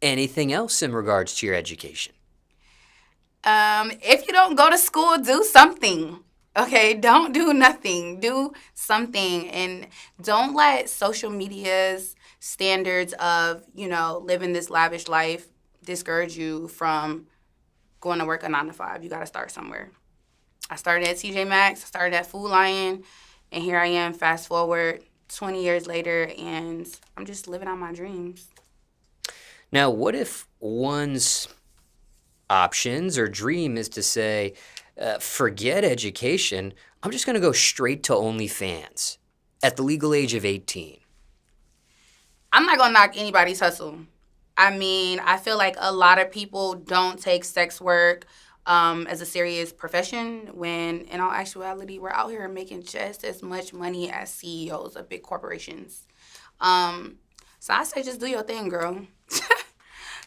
Anything else in regards to your education? If you don't go to school, do something. Okay, don't do nothing. Do something, and don't let social media's standards of living this lavish life discourage you from going to work a 9 to 5. You got to start somewhere. I started at TJ Maxx. I started at Food Lion, and here I am. Fast forward 20 years later, and I'm just living out my dreams. Now, what if one's options or dream is to say, forget education, I'm just going to go straight to OnlyFans at the legal age of 18? I'm not gonna knock anybody's hustle. I mean, I feel like a lot of people don't take sex work as a serious profession when, in all actuality, we're out here making just as much money as CEOs of big corporations. So I say just do your thing, girl.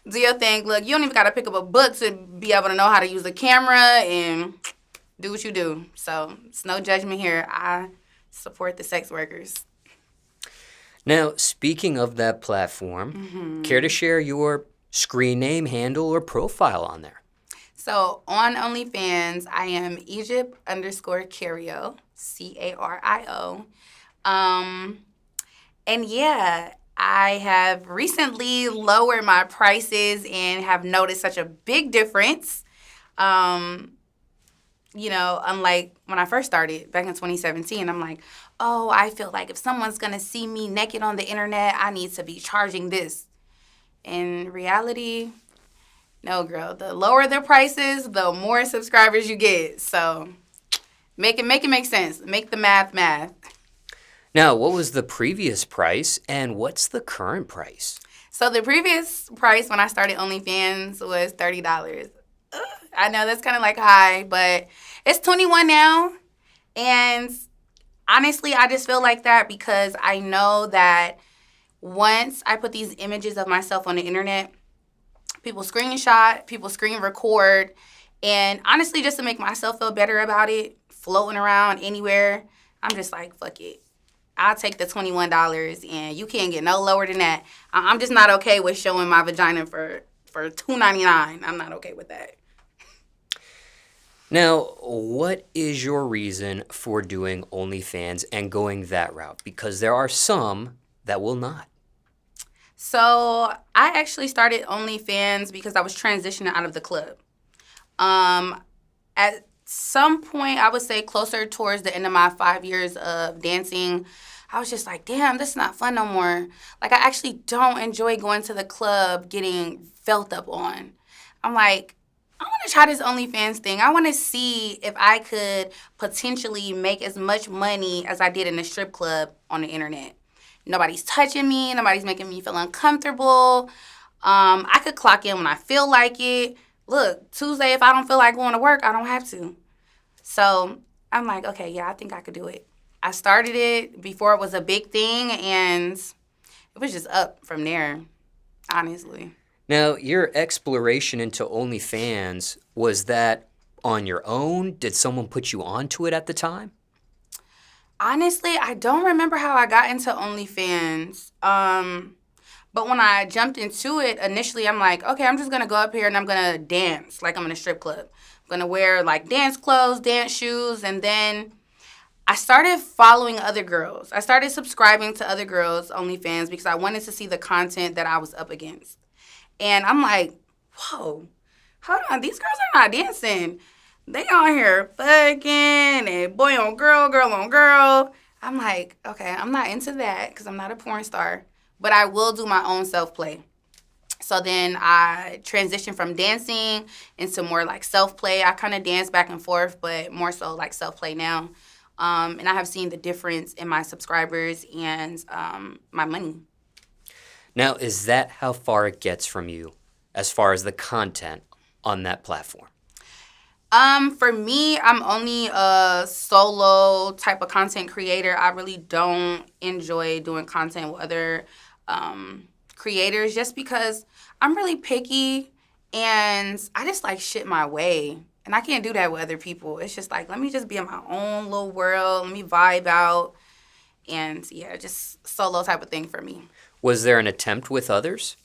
Do your thing. Look, you don't even got to pick up a book to be able to know how to use a camera and do what you do. So it's no judgment here. I support the sex workers. Now, speaking of that platform, care to share your screen name, handle, or profile on there? So on OnlyFans, I am Egypt_Cario, Cario. And yeah, I have recently lowered my prices and have noticed such a big difference. Unlike when I first started back in 2017, I'm like, oh, I feel like if someone's going to see me naked on the internet, I need to be charging this. In reality, no, girl. The lower the prices, the more subscribers you get. So make it make sense. Make the math. Now, what was the previous price and what's the current price? So the previous price when I started OnlyFans was $30. I know that's kind of like high, but it's 21 now. And honestly, I just feel like that because I know that once I put these images of myself on the internet, people screenshot, people screen record, and honestly, just to make myself feel better about it, floating around anywhere, I'm just like, fuck it. I'll take the $21, and you can't get no lower than that. I'm just not okay with showing my vagina for $2.99. I'm not okay with that. Now, what is your reason for doing OnlyFans and going that route? Because there are some that will not. So I actually started OnlyFans because I was transitioning out of the club. At some point, I would say closer towards the end of my 5 years of dancing, I was just like, damn, this is not fun no more. Like, I actually don't enjoy going to the club getting felt up on. I'm like, I want to try this OnlyFans thing. I want to see if I could potentially make as much money as I did in the strip club on the internet. Nobody's touching me. Nobody's making me feel uncomfortable. I could clock in when I feel like it. Look, Tuesday, if I don't feel like going to work, I don't have to. So I'm like, okay, yeah, I think I could do it. I started it before it was a big thing, and it was just up from there, honestly. Now, your exploration into OnlyFans, was that on your own? Did someone put you onto it at the time? Honestly, I don't remember how I got into OnlyFans. But when I jumped into it, initially I'm like, okay, I'm just going to go up here and I'm going to dance like I'm in a strip club. I'm going to wear like dance clothes, dance shoes, and then I started following other girls. I started subscribing to other girls' OnlyFans because I wanted to see the content that I was up against. And I'm like, whoa, hold on, these girls are not dancing. They on here fucking and boy on girl, girl on girl. I'm like, okay, I'm not into that because I'm not a porn star, but I will do my own self-play. So then I transitioned from dancing into more like self-play. I kind of dance back and forth, but more so like self-play now. And I have seen the difference in my subscribers and my money. Now, is that how far it gets from you as far as the content on that platform? For me, I'm only a solo type of content creator. I really don't enjoy doing content with other creators just because I'm really picky and I just like shit my way. And I can't do that with other people. It's just like, let me just be in my own little world. Let me vibe out. And yeah, just solo type of thing for me. Was there an attempt with others?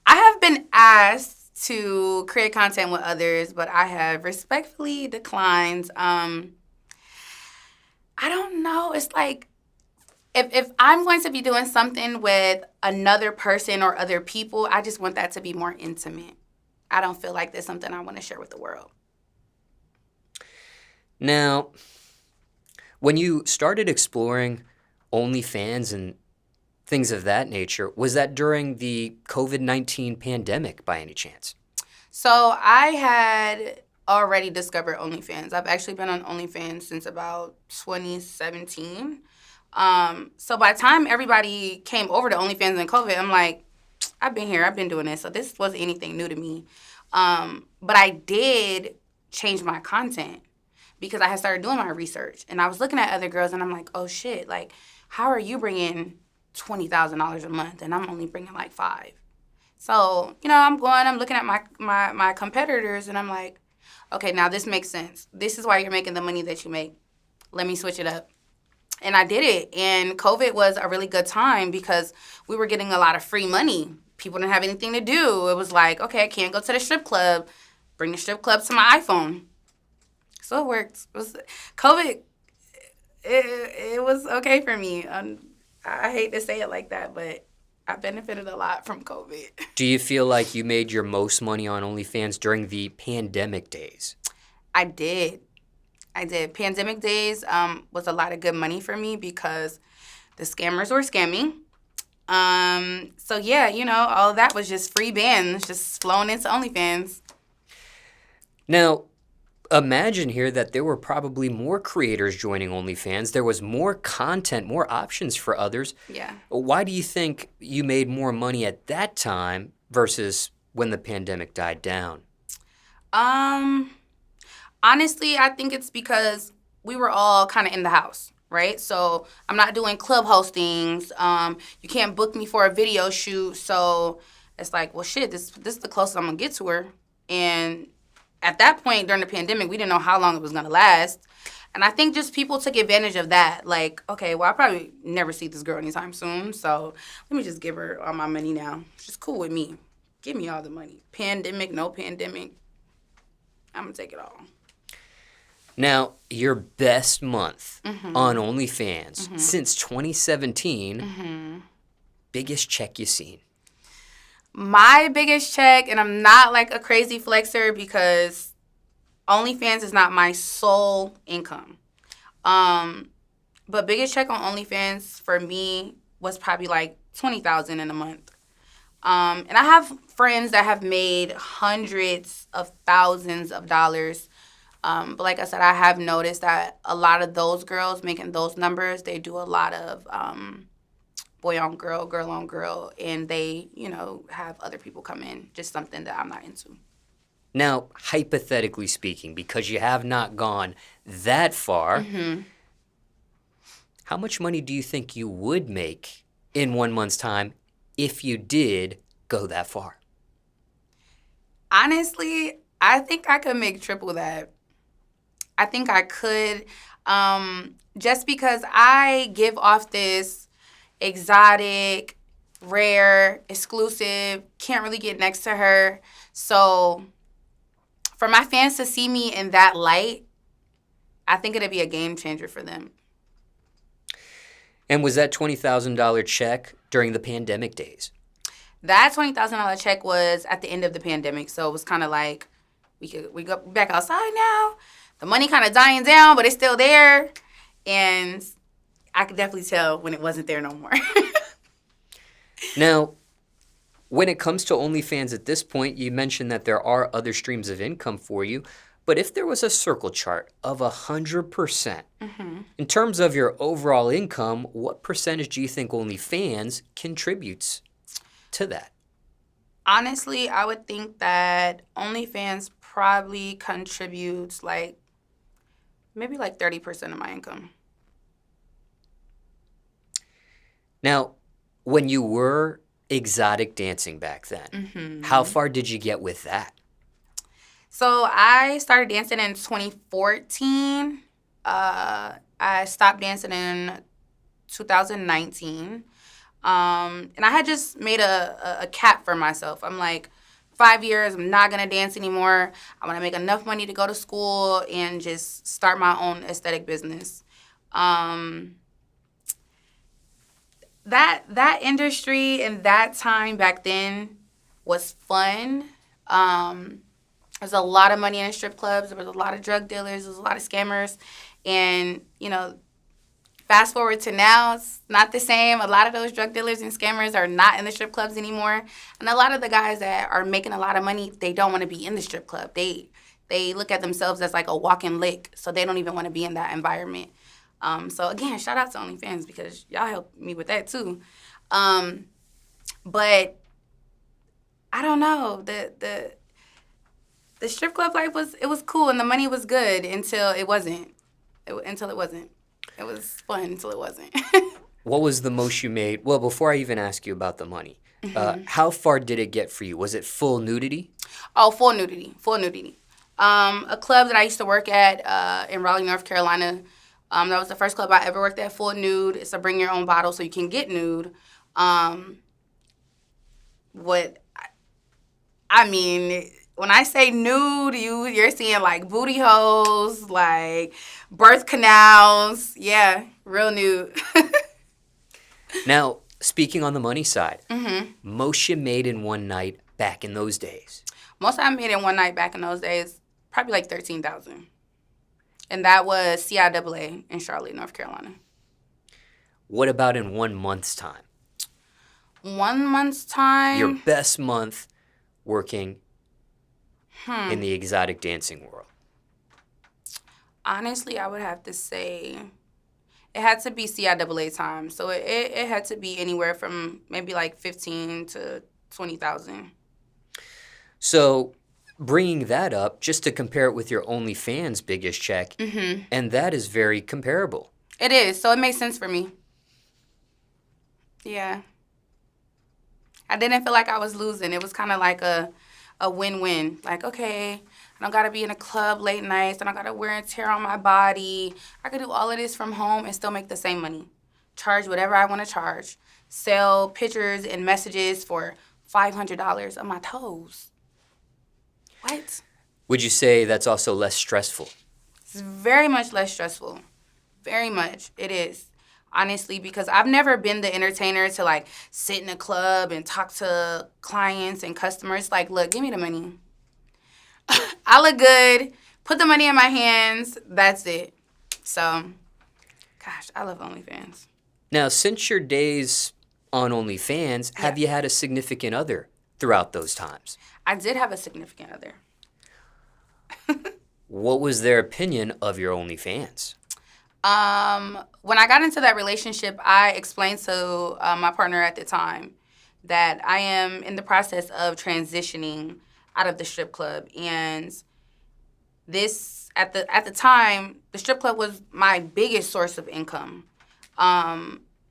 I have been asked to create content with others, but I have respectfully declined. I don't know. It's like if I'm going to be doing something with another person or other people, I just want that to be more intimate. I don't feel like there's something I want to share with the world. Now, when you started exploring OnlyFans and things of that nature, was that during the COVID-19 pandemic by any chance? So I had already discovered OnlyFans. I've actually been on OnlyFans since about 2017. So by the time everybody came over to OnlyFans and COVID, I'm like, I've been here. I've been doing this. So this wasn't anything new to me. But I did change my content because I had started doing my research. And I was looking at other girls, and I'm like, oh, shit. Like, how are you bringing $20,000 a month, and I'm only bringing like $5,000? So, I'm looking at my competitors, and I'm like, okay, now this makes sense. This is why you're making the money that you make. Let me switch it up. And I did it. And COVID was a really good time because we were getting a lot of free money. People didn't have anything to do. It was like, okay, I can't go to the strip club. Bring the strip club to my iPhone. So it worked. COVID, it was okay for me. I hate to say it like that, but I benefited a lot from COVID. Do you feel like you made your most money on OnlyFans during the pandemic days? I did. Pandemic days was a lot of good money for me because the scammers were scamming. So yeah, all of that was just free bands just flowing into OnlyFans. Now, imagine here that there were probably more creators joining OnlyFans. There was more content, more options for others. Yeah. Why do you think you made more money at that time versus when the pandemic died down? Honestly, I think it's because we were all kind of in the house, right? So I'm not doing club hostings. You can't book me for a video shoot. So it's like, well, shit, this is the closest I'm going to get to her. And at that point during the pandemic, we didn't know how long it was going to last. And I think just people took advantage of that. Like, okay, well, I probably never see this girl anytime soon. So let me just give her all my money now. She's cool with me. Give me all the money. Pandemic, no pandemic. I'm going to take it all. Now, your best month on OnlyFans since 2017, biggest check you seen? My biggest check, and I'm not like a crazy flexer because OnlyFans is not my sole income. But biggest check on OnlyFans for me was probably like $20,000 in a month. And I have friends that have made hundreds of thousands of dollars. But like I said, I have noticed that a lot of those girls making those numbers, they do a lot of boy on girl, girl on girl, and they, have other people come in, just something that I'm not into. Now, hypothetically speaking, because you have not gone that far, how much money do you think you would make in 1 month's time if you did go that far? Honestly, I think I could make triple that. I think I could, just because I give off this exotic, rare, exclusive, can't really get next to her. So for my fans to see me in that light, I think it'd be a game changer for them. And was that $20,000 check during the pandemic days? That $20,000 check was at the end of the pandemic, so it was kind of like we go back outside now. The money kind of dying down, but it's still there. And I could definitely tell when it wasn't there no more. Now, when it comes to OnlyFans at this point, you mentioned that there are other streams of income for you. But if there was a circle chart of 100%, in terms of your overall income, what percentage do you think OnlyFans contributes to that? Honestly, I would think that OnlyFans probably contributes maybe 30% of my income. Now, when you were exotic dancing back then, how far did you get with that? So I started dancing in 2014. I stopped dancing in 2019. And I had just made a cap for myself. I'm like, 5 years, I'm not going to dance anymore. I want to make enough money to go to school and just start my own aesthetic business. That industry and that time back then was fun. There's a lot of money in strip clubs. There was a lot of drug dealers. There was a lot of scammers. And, fast forward to now, it's not the same. A lot of those drug dealers and scammers are not in the strip clubs anymore. And a lot of the guys that are making a lot of money, they don't want to be in the strip club. They look at themselves as like a walking lick, so they don't even want to be in that environment. So again, shout out to OnlyFans because y'all helped me with that too. But I don't know, the strip club life was cool and the money was good until it wasn't. It was fun until it wasn't. What was the most you made? Well, before I even ask you about the money, how far did it get for you? Was it full nudity? Oh, full nudity. A club that I used to work at in Raleigh, North Carolina. That was the first club I ever worked at, full nude. It's a bring your own bottle so you can get nude. When I say nude, you're seeing like booty holes, like birth canals. Yeah, real nude. Now, speaking on the money side, most you made in one night back in those days? Most I made in one night back in those days, probably like $13,000. And that was CIAA in Charlotte, North Carolina. What about in 1 month's time? 1 month's time? Your best month working in the exotic dancing world. Honestly, I would have to say it had to be CIAA time. So it had to be anywhere from maybe like 15 to 20,000. So bringing that up, just to compare it with your OnlyFans biggest check, and that is very comparable. It is. So it made sense for me. Yeah. I didn't feel like I was losing. It was kind of like a win-win. Like, okay, I don't got to be in a club late nights. I don't got to wear and tear on my body. I could do all of this from home and still make the same money. Charge whatever I want to charge. Sell pictures and messages for $500 on my toes. What? Would you say that's also less stressful? It's very much less stressful. Very much. It is. Honestly, because I've never been the entertainer to, like, sit in a club and talk to clients and customers. Like, look, give me the money. I look good. Put the money in my hands. That's it. So, gosh, I love OnlyFans. Now, since your days on OnlyFans, have you had a significant other throughout those times? I did have a significant other. What was their opinion of your OnlyFans? When I got into that relationship, I explained to my partner at the time that I am in the process of transitioning out of the strip club. And this, at the time, the strip club was my biggest source of income.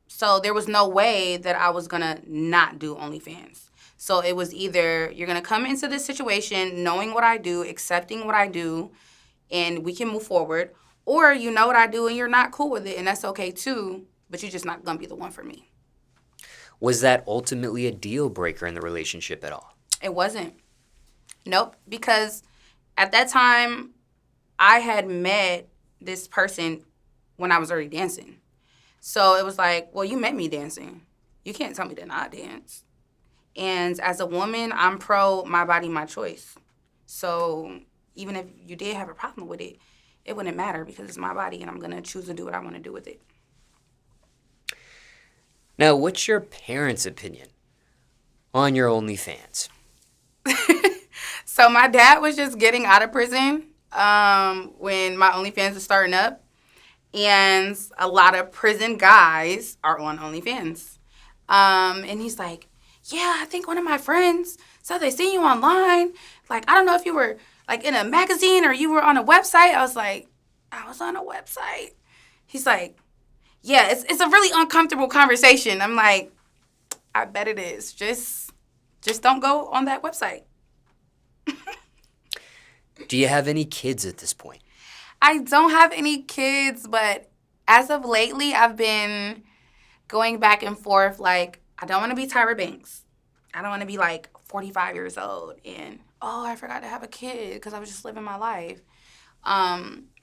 So there was no way that I was going to not do OnlyFans. So it was either you're going to come into this situation knowing what I do, accepting what I do, and we can move forward. Or you know what I do and you're not cool with it, and that's okay too, but you're just not going to be the one for me. Was that ultimately a deal breaker in the relationship at all? It wasn't. Nope, because at that time, I had met this person when I was already dancing. So it was like, well, you met me dancing. You can't tell me to not dance. And as a woman, I'm pro my body, my choice. So even if you did have a problem with it, it wouldn't matter because it's my body and I'm going to choose to do what I want to do with it. Now, what's your parents' opinion on your OnlyFans? So my dad was just getting out of prison when my OnlyFans was starting up. And a lot of prison guys are on OnlyFans. And he's like, yeah, I think one of my friends said they seen you online. Like, I don't know if you were like in a magazine or you were on a website. I was like, I was on a website. He's like, yeah, it's a really uncomfortable conversation. I'm like, I bet it is. Just don't go on that website. Do you have any kids at this point? I don't have any kids, but as of lately, I've been going back and forth. Like, I don't want to be Tyra Banks. I don't want to be like 45 years old and, oh, I forgot to have a kid because I was just living my life.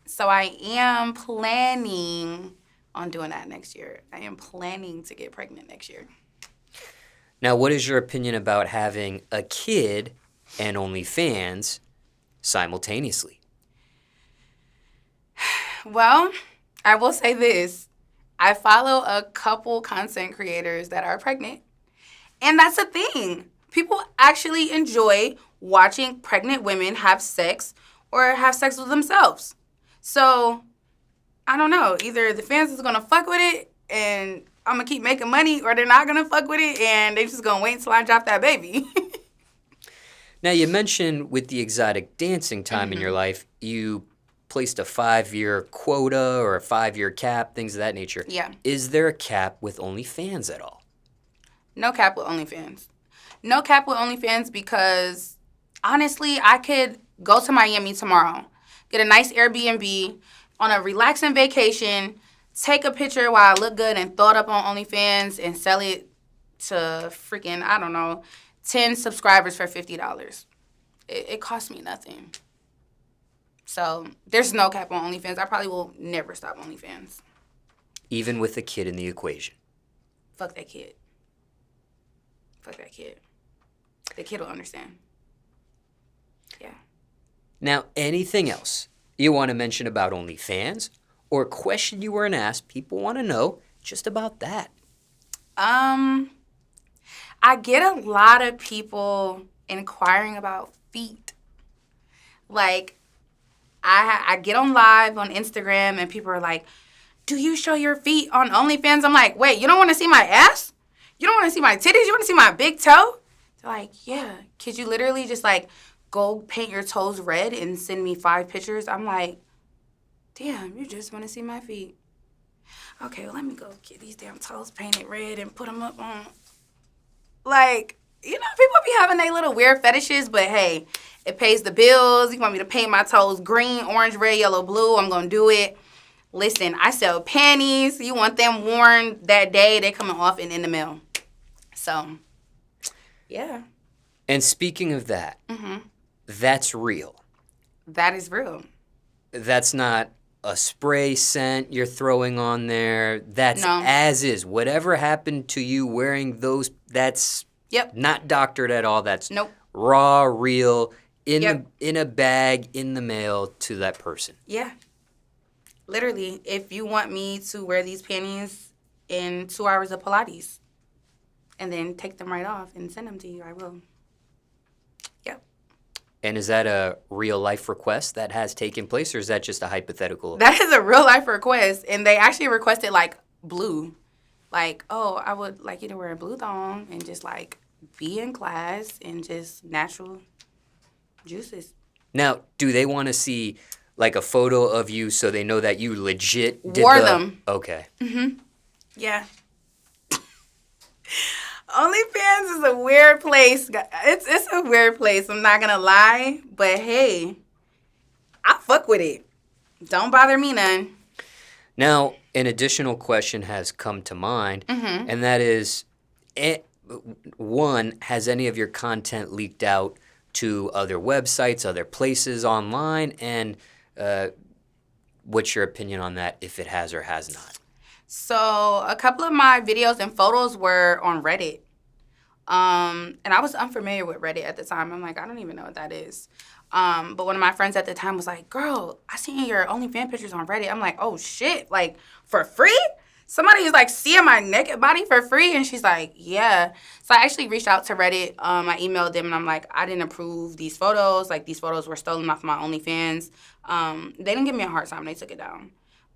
So I am planning on doing that next year. I am planning to get pregnant next year. Now, what is your opinion about having a kid and OnlyFans simultaneously? Well, I will say this. I follow a couple content creators that are pregnant. And that's a thing. People actually enjoy watching pregnant women have sex or have sex with themselves. So, I don't know. Either the fans is going to fuck with it and I'm going to keep making money, or they're not going to fuck with it and they just going to wait until I drop that baby. Now, you mentioned with the exotic dancing time in your life, you placed a 5-year quota or a 5-year cap, things of that nature. Yeah. Is there a cap with OnlyFans at all? No cap with OnlyFans. No cap with OnlyFans because, honestly, I could go to Miami tomorrow, get a nice Airbnb on a relaxing vacation, take a picture while I look good and throw it up on OnlyFans and sell it to freaking, I don't know, 10 subscribers for $50. It costs me nothing. So there's no cap on OnlyFans. I probably will never stop OnlyFans. Even with a kid in the equation? Fuck that kid. Fuck that kid. The kid will understand. Yeah. Now, anything else you want to mention about OnlyFans or a question you weren't asked, people want to know just about that? I get a lot of people inquiring about feet. Like, I get on live on Instagram and people are like, do you show your feet on OnlyFans? I'm like, wait, you don't want to see my ass? You don't want to see my titties? You want to see my big toe? They're like, yeah. Could you literally just, like, go paint your toes red and send me 5 pictures? I'm like, damn, you just want to see my feet. Okay, well, let me go get these damn toes painted red and put them up on. Like, you know, people be having their little weird fetishes, but hey, it pays the bills. You want me to paint my toes green, orange, red, yellow, blue, I'm going to do it. Listen, I sell panties. You want them worn that day, they're coming off and in the mail. So, yeah. And speaking of that, that's real. That is real. That's not a spray scent you're throwing on there. That's No. as is. Whatever happened to you wearing those, that's not doctored at all. That's Nope. raw, real, Yep. in a bag, in the mail to that person. Yeah. Literally, if you want me to wear these panties in 2 hours of Pilates and then take them right off and send them to you, I will. Yep. And is that a real life request that has taken place, or is that just a hypothetical? That is a real life request, and they actually requested, like, blue. Like, oh, I would like you to wear a blue thong and just, like, be in class and just natural juices. Now, do they want to see, like, a photo of you so they know that you legit did Wore them. Okay. Yeah. OnlyFans is a weird place. It's a weird place. I'm not gonna lie, but hey, I fuck with it. Don't bother me none. Now, an additional question has come to mind, and that is, one, has any of your content leaked out to other websites, other places online, and what's your opinion on that, if it has or has not? So a couple of my videos and photos were on Reddit. And I was unfamiliar with Reddit at the time. I'm like, I don't even know what that is. But one of my friends at the time was like, girl, I seen your OnlyFans pictures on Reddit. I'm like, oh, shit, like, for free? Somebody is, like, seeing my naked body for free? And she's like, yeah. So I actually reached out to Reddit. I emailed them, and I'm like, I didn't approve these photos. Like, these photos were stolen off my OnlyFans. They didn't give me a hard time. They took it down.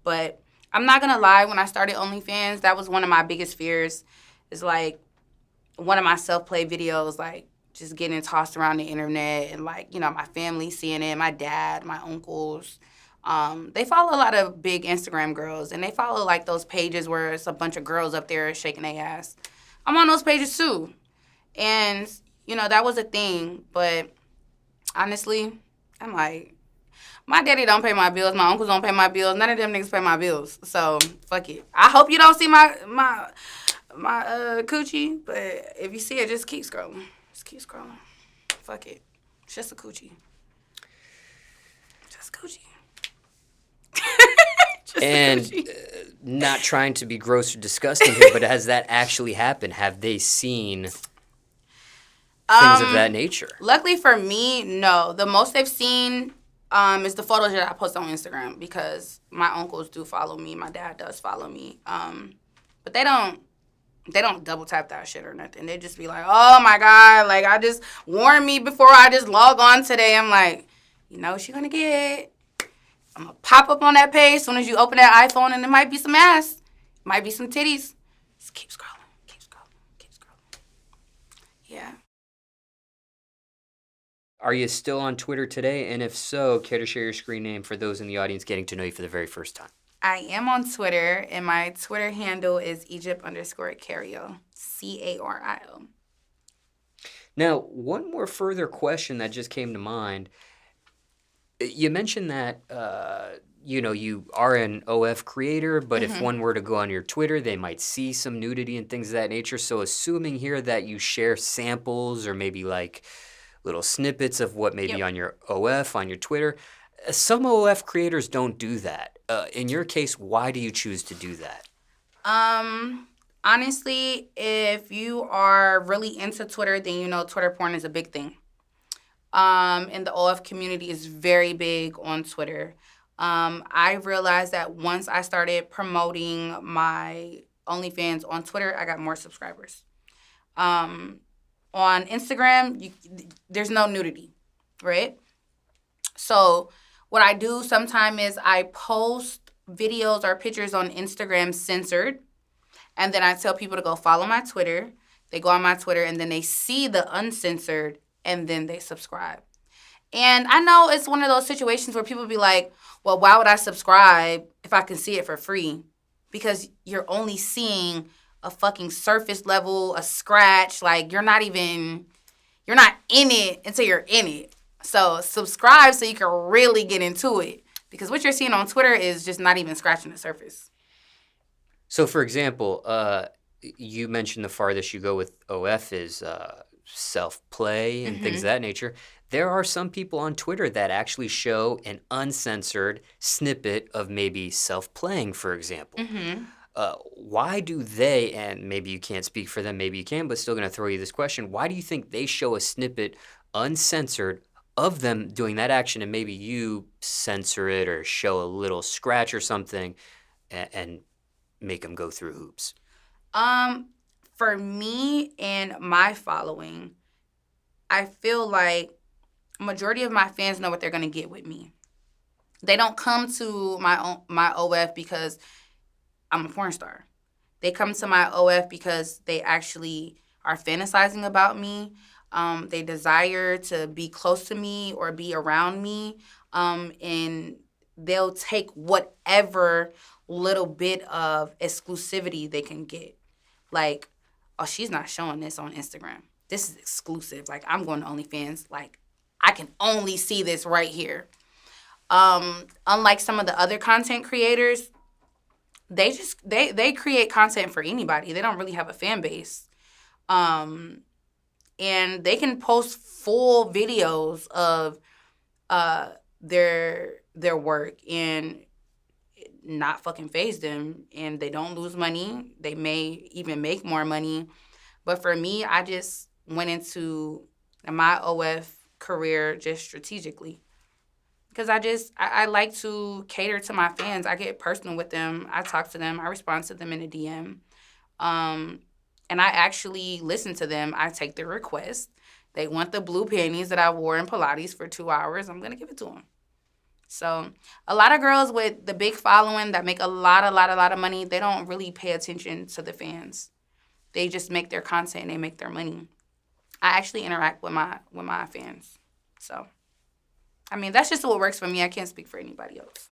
But I'm not going to lie. When I started OnlyFans, that was one of my biggest fears. Is, like, one of my self-play videos, like, just getting tossed around the internet and, like, you know, my family seeing it, my dad, my uncles. They follow a lot of big Instagram girls, and they follow, like, those pages where it's a bunch of girls up there shaking their ass. I'm on those pages, too. And, you know, that was a thing. But, honestly, I'm like, my daddy don't pay my bills. My uncles don't pay my bills. None of them niggas pay my bills. So, fuck it. I hope you don't see my coochie, but if you see it, just keep scrolling. Just keep scrolling. Fuck it. It's just a coochie. Just coochie. Just And a coochie. Not trying to be gross or disgusting here, but has that actually happened? Have they seen things of that nature? Luckily for me, no. The most they've seen is the photos that I post on Instagram because my uncles do follow me. My dad does follow me. But they don't double tap that shit or nothing. They just be like, oh my God, like I just warned me before I just log on today. I'm like, you know what you're gonna get? I'm gonna pop up on that page as soon as you open that iPhone and it might be some ass. It might be some titties. Just keep scrolling, keep scrolling, keep scrolling. Yeah. Are you still on Twitter today? And if so, care to share your screen name for those in the audience getting to know you for the very first time? I am on Twitter, and my Twitter handle is Egypt_Cario, Cario. Now, one more further question that just came to mind. You mentioned that, you are an OF creator, but if one were to go on your Twitter, they might see some nudity and things of that nature. So assuming here that you share samples or maybe like little snippets of what may be on your OF, on your Twitter, some OF creators don't do that. In your case, why do you choose to do that? Honestly, if you are really into Twitter, then you know Twitter porn is a big thing. And the OF community is very big on Twitter. I realized that once I started promoting my OnlyFans on Twitter, I got more subscribers. On Instagram, there's no nudity, right? So what I do sometimes is I post videos or pictures on Instagram censored, and then I tell people to go follow my Twitter. They go on my Twitter, and then they see the uncensored, and then they subscribe. And I know it's one of those situations where people be like, well, why would I subscribe if I can see it for free? Because you're only seeing a fucking surface level, a scratch. Like, you're not in it until you're in it. So subscribe so you can really get into it. Because what you're seeing on Twitter is just not even scratching the surface. So, for example, you mentioned the farthest you go with OF is self-play and things of that nature. There are some people on Twitter that actually show an uncensored snippet of maybe self-playing, for example. Why do they, and maybe you can't speak for them, maybe you can, but still going to throw you this question, why do you think they show a snippet uncensored of them doing that action and maybe you censor it or show a little scratch or something and make them go through hoops? For me and my following, I feel like majority of my fans know what they're going to get with me. They don't come to my OF because I'm a porn star. They come to my OF because they actually are fantasizing about me. They desire to be close to me or be around me. And they'll take whatever little bit of exclusivity they can get. Like, oh, she's not showing this on Instagram. This is exclusive. Like, I'm going to OnlyFans. Like, I can only see this right here. Unlike some of the other content creators, they create content for anybody. They don't really have a fan base. And they can post full videos of their work and not fucking faze them, and they don't lose money. They may even make more money. But for me, I just went into my OF career just strategically. Because I like to cater to my fans. I get personal with them. I talk to them. I respond to them in a DM. And I actually listen to them. I take their request. They want the blue panties that I wore in Pilates for 2 hours. I'm going to give it to them. So a lot of girls with the big following that make a lot of money, they don't really pay attention to the fans. They just make their content and they make their money. I actually interact with my fans. So, I mean, that's just what works for me. I can't speak for anybody else.